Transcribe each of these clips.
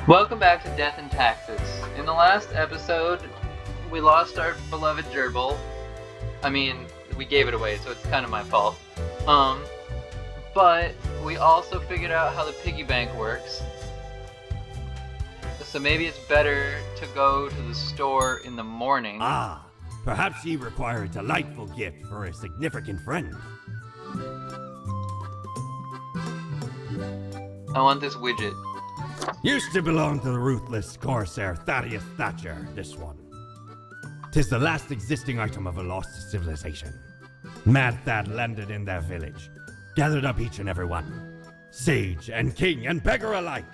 Welcome back to Death and Taxes. In the last episode, we lost our beloved gerbil. I mean, we gave it away, so it's kind of my fault. But we also figured out how the piggy bank works. So maybe it's better to go to the store in the morning. Perhaps ye require a delightful gift for a significant friend. I want this widget. Used to belong to the ruthless corsair Thaddeus Thatcher, this one. 'Tis the last existing item of a lost civilization. Mad Thad landed in their village, gathered up each and every one, sage and king and beggar alike.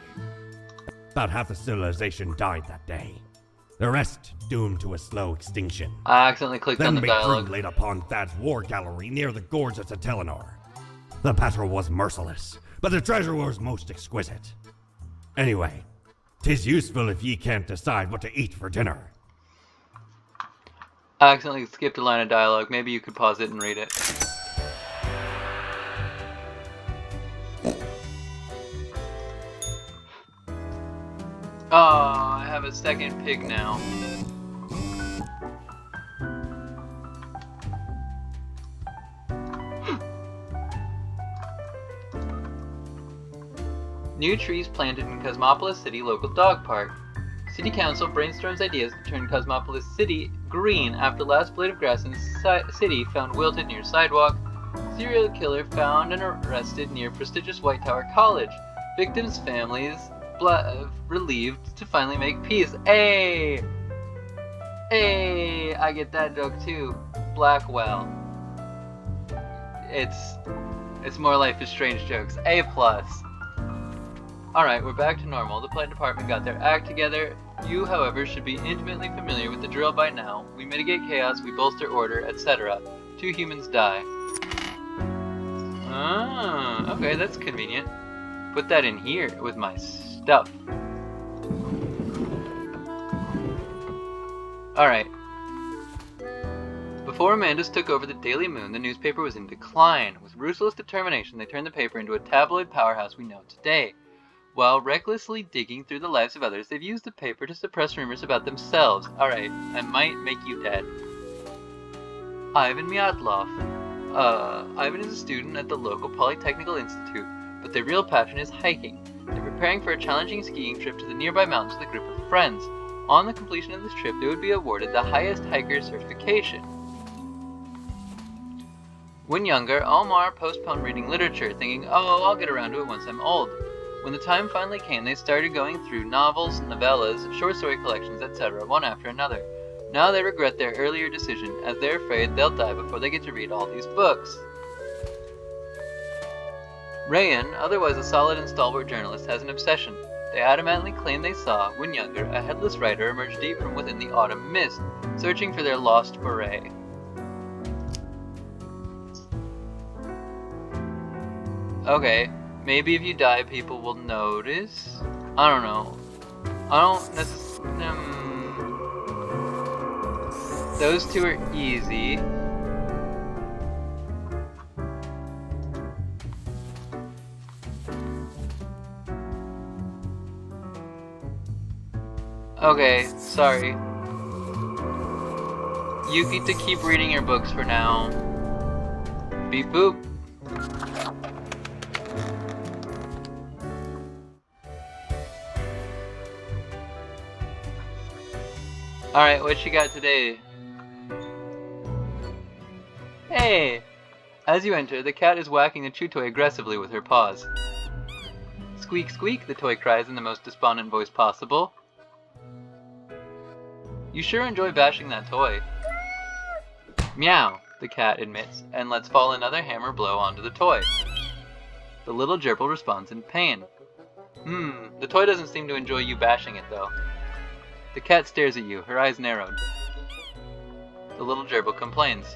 About half the civilization died that day. The rest doomed to a slow extinction. I accidentally clicked on the dialogue. Then laid upon Thad's war gallery near the gorge of Telenor. The battle was merciless, but the treasure was most exquisite. Anyway, 'tis useful if ye can't decide what to eat for dinner. I accidentally skipped a line of dialogue. Maybe you could pause it and read it. Oh, I have a second pig now. New trees planted in Cosmopolis City local dog park. City Council brainstorms ideas to turn Cosmopolis City green after last blade of grass in the city found wilted near sidewalk. Serial killer found and arrested near prestigious White Tower College. Victims' families relieved to finally make peace. Hey! Hey! I get that joke too. Blackwell. It's more Life is Strange jokes. A+. Alright, we're back to normal. The plant department got their act together. You, however, should be intimately familiar with the drill by now. We mitigate chaos, we bolster order, etc. 2 humans die. Ah, okay, that's convenient. Put that in here with my stuff. Alright. Before Amanda's took over the Daily Moon, the newspaper was in decline. With ruthless determination, they turned the paper into a tabloid powerhouse we know today. While recklessly digging through the lives of others, they've used the paper to suppress rumors about themselves. Alright, I might make you dead. Ivan Myatlov. Ivan is a student at the local Polytechnical Institute, but their real passion is hiking. They're preparing for a challenging skiing trip to the nearby mountains with a group of friends. On the completion of this trip, they would be awarded the highest hiker certification. When younger, Almar postponed reading literature, thinking, oh, I'll get around to it once I'm old. When the time finally came, they started going through novels, novellas, short story collections, etc., one after another. Now they regret their earlier decision, as they're afraid they'll die before they get to read all these books. Rayan, otherwise a solid and stalwart journalist, has an obsession. They adamantly claim they saw, when younger, a headless rider emerge deep from within the autumn mist, searching for their lost beret. Okay. Maybe if you die, people will notice? I don't know. I don't necessarily... Those 2 are easy. Okay, sorry. You get to keep reading your books for now. Beep boop. Alright, what you got today? Hey! As you enter, the cat is whacking the chew toy aggressively with her paws. Squeak squeak, the toy cries in the most despondent voice possible. You sure enjoy bashing that toy. Meow, the cat admits, and lets fall another hammer blow onto the toy. The little gerbil responds in pain. The toy doesn't seem to enjoy you bashing it though. The cat stares at you, her eyes narrowed. The little gerbil complains.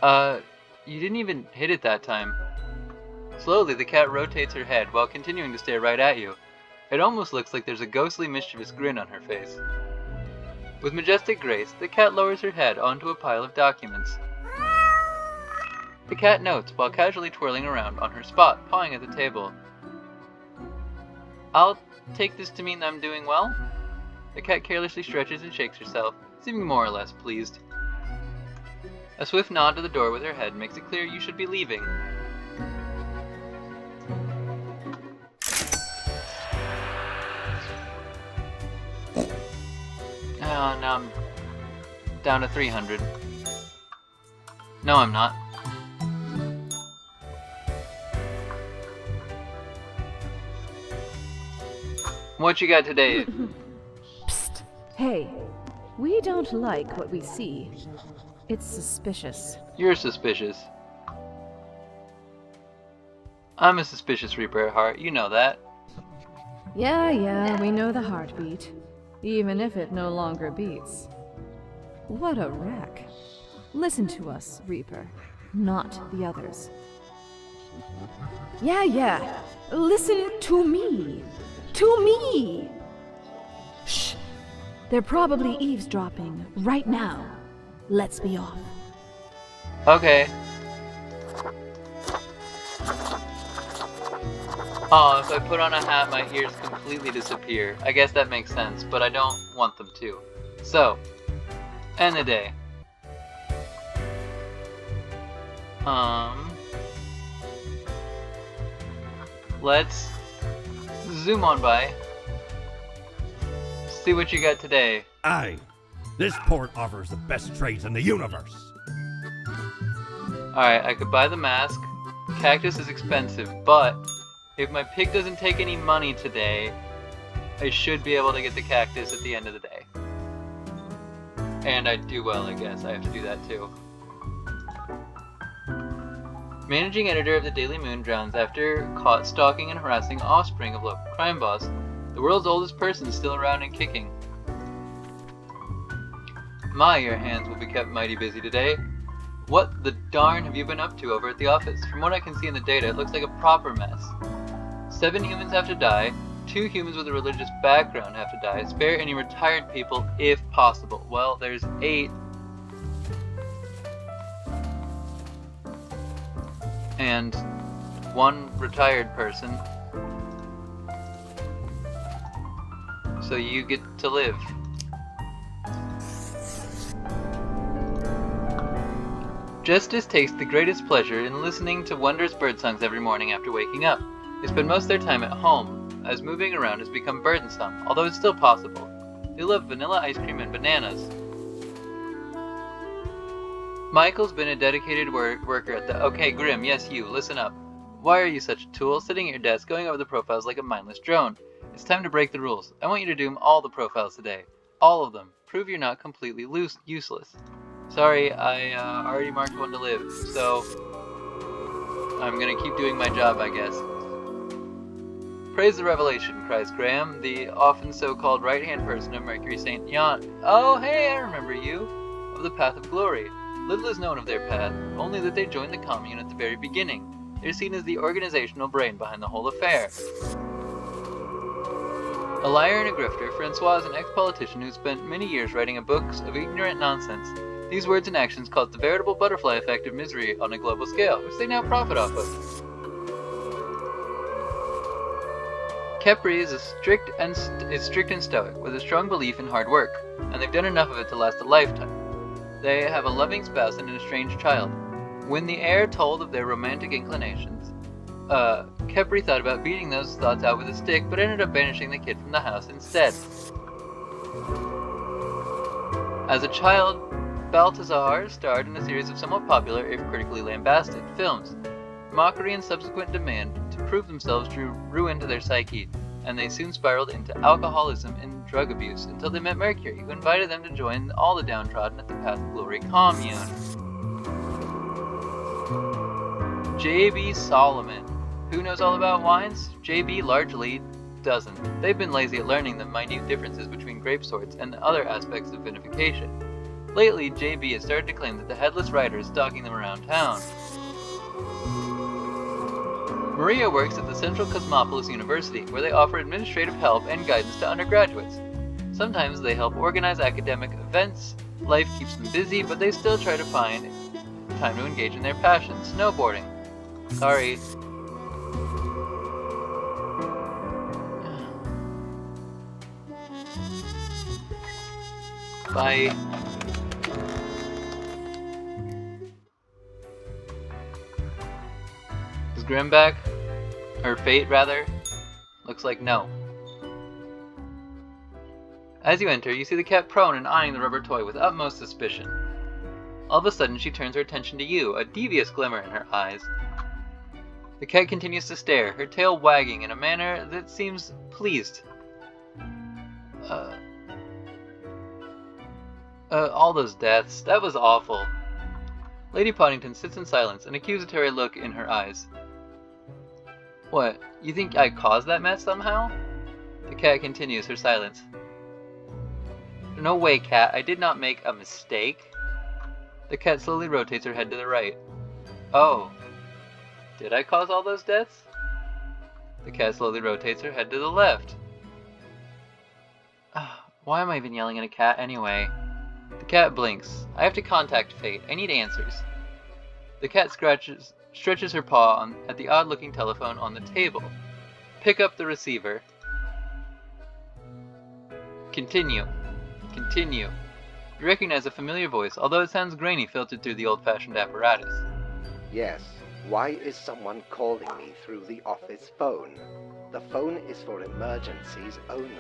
You didn't even hit it that time. Slowly, the cat rotates her head while continuing to stare right at you. It almost looks like there's a ghostly, mischievous grin on her face. With majestic grace, the cat lowers her head onto a pile of documents. The cat notes while casually twirling around on her spot, pawing at the table. I'll take this to mean that I'm doing well? The cat carelessly stretches and shakes herself, seeming more or less pleased. A swift nod to the door with her head makes it clear you should be leaving. Oh, now I'm down to 300. No, I'm not. What you got today? Psst. Hey, we don't like what we see. It's suspicious. You're suspicious. I'm a suspicious Reaper at heart, you know that. Yeah, we know the heartbeat. Even if it no longer beats. What a wreck. Listen to us, Reaper, not the others. Yeah. Listen to me. To me! Shh. They're probably eavesdropping right now. Let's be off. Okay. Oh, if I put on a hat, my ears completely disappear. I guess that makes sense, but I don't want them to. So, end the day. Let's zoom on by. See what you got today. Aye. This port offers the best trades in the universe. Alright, I could buy the mask. Cactus is expensive, but if my pig doesn't take any money today, I should be able to get the cactus at the end of the day. And I do well, I guess. I have to do that too. Managing editor of the Daily Moon drowns after caught stalking and harassing offspring of local crime boss. The world's oldest person still around and kicking. My, your hands will be kept mighty busy today. What the darn have you been up to over at the office? From what I can see in the data, it looks like a proper mess. 7 humans have to die, 2 humans with a religious background have to die, spare any retired people if possible. Well, there's 8. And 1 retired person. So you get to live. Justice takes the greatest pleasure in listening to wondrous bird songs every morning after waking up. They spend most of their time at home, as moving around has become burdensome, although it's still possible. They love vanilla ice cream and bananas. Michael's been a dedicated worker at the— Okay, Grim, yes you, listen up. Why are you such a tool, sitting at your desk going over the profiles like a mindless drone? It's time to break the rules. I want you to doom all the profiles today. All of them. Prove you're not completely useless. Sorry, I already marked one to live, so I'm gonna keep doing my job, I guess. Praise the revelation, cries Graham, the often so-called right-hand person of Mercury St. John. Oh, hey, I remember you. Of the Path of Glory. Little is known of their path, only that they joined the commune at the very beginning. They're seen as the organizational brain behind the whole affair. A liar and a grifter, Francois is an ex-politician who spent many years writing books of ignorant nonsense. These words and actions caused the veritable butterfly effect of misery on a global scale, which they now profit off of. Kepri is strict and stoic, with a strong belief in hard work, and they've done enough of it to last a lifetime. They have a loving spouse and an estranged child. When the heir told of their romantic inclinations, Kepri thought about beating those thoughts out with a stick, but ended up banishing the kid from the house instead. As a child, Balthazar starred in a series of somewhat popular, if critically lambasted, films. Mockery and subsequent demand to prove themselves drew ruin to their psyche, and they soon spiraled into alcoholism and drug abuse until they met Mercury, who invited them to join all the downtrodden at the Path of Glory commune. J.B. Solomon. Who knows all about wines? J.B. largely doesn't. They've been lazy at learning the minute differences between grape sorts and other aspects of vinification. Lately, J.B. has started to claim that the headless rider is stalking them around town. Maria works at the Central Cosmopolis University, where they offer administrative help and guidance to undergraduates. Sometimes they help organize academic events. Life keeps them busy, but they still try to find time to engage in their passion, snowboarding. Sorry. Bye. Is Grim back? Or Fate, rather? Looks like no. As you enter, you see the cat prone and eyeing the rubber toy with utmost suspicion. All of a sudden, she turns her attention to you, a devious glimmer in her eyes. The cat continues to stare, her tail wagging in a manner that seems pleased. All those deaths. That was awful. Lady Poddington sits in silence, an accusatory look in her eyes. What, you think I caused that mess somehow? The cat continues her silence. No way, cat, I did not make a mistake. The cat slowly rotates her head to the right. Oh. Did I cause all those deaths? The cat slowly rotates her head to the left. Why am I even yelling at a cat anyway? The cat blinks. I have to contact Fate. I need answers. The cat stretches her paw at the odd-looking telephone on the table. Pick up the receiver. Continue. Continue. You recognize a familiar voice, although it sounds grainy filtered through the old-fashioned apparatus. Yes. Why is someone calling me through the office phone? The phone is for emergencies only.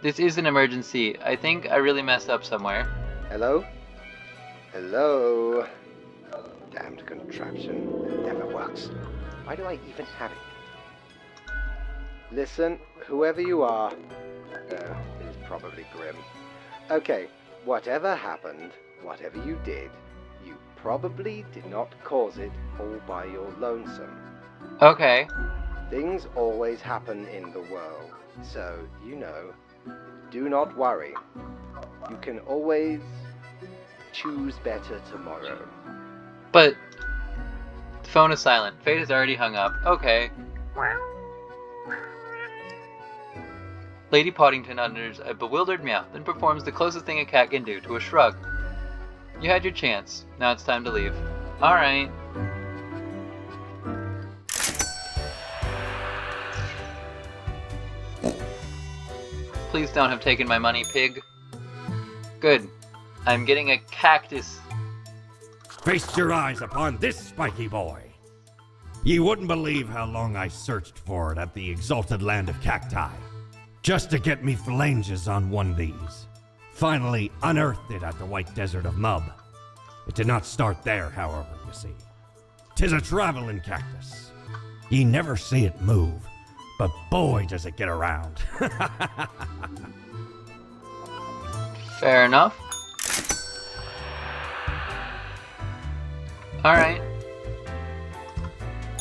This is an emergency. I think I really messed up somewhere. Hello? Hello? Damned contraption. It never works. Why do I even have it? Listen, whoever you are. It is probably Grim. Okay, whatever happened, whatever you did, you probably did not cause it all by your lonesome. Okay. Things always happen in the world, so, you know, do not worry. You can always choose better tomorrow. But the phone is silent. Fate has already hung up. Okay. Lady Poddington utters a bewildered meow, then performs the closest thing a cat can do to a shrug. You had your chance. Now it's time to leave. Alright. Please don't have taken my money, pig. Good. I'm getting a cactus. Feast your eyes upon this spiky boy. Ye wouldn't believe how long I searched for it at the exalted land of cacti, just to get me phalanges on one of these. Finally unearthed it at the white desert of Mub. It did not start there, however, you see. 'Tis a traveling cactus. Ye never see it move, but boy does it get around. Fair enough. Alright.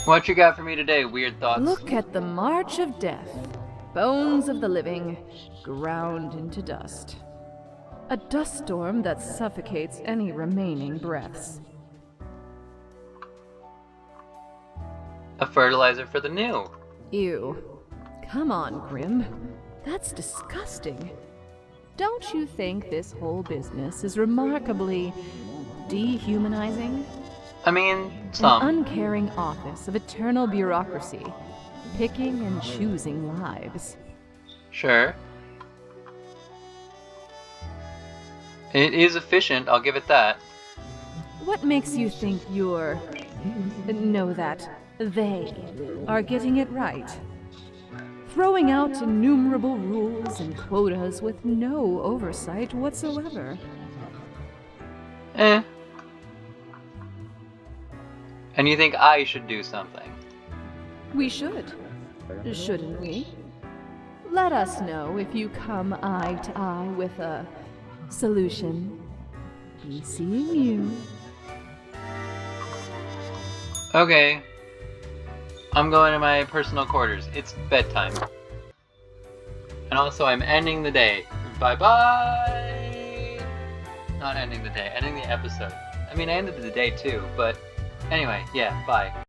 What you got for me today, Weird Thoughts? Look at the march of death. Bones of the living, ground into dust. A dust storm that suffocates any remaining breaths. A fertilizer for the new. Ew. Come on, Grim. That's disgusting. Don't you think this whole business is remarkably dehumanizing? I mean, An some. uncaring office of eternal bureaucracy, picking and choosing lives. Sure. It is efficient, I'll give it that. What makes you think that they are getting it right? Throwing out innumerable rules and quotas with no oversight whatsoever. Eh. And you think I should do something? We should. Shouldn't we? Let us know if you come eye to eye with a solution. Be seeing you. Okay. I'm going to my personal quarters. It's bedtime. And also, I'm ending the day. Bye-bye! Not ending the day, ending the episode. I mean, I ended the day too, but anyway, yeah, bye.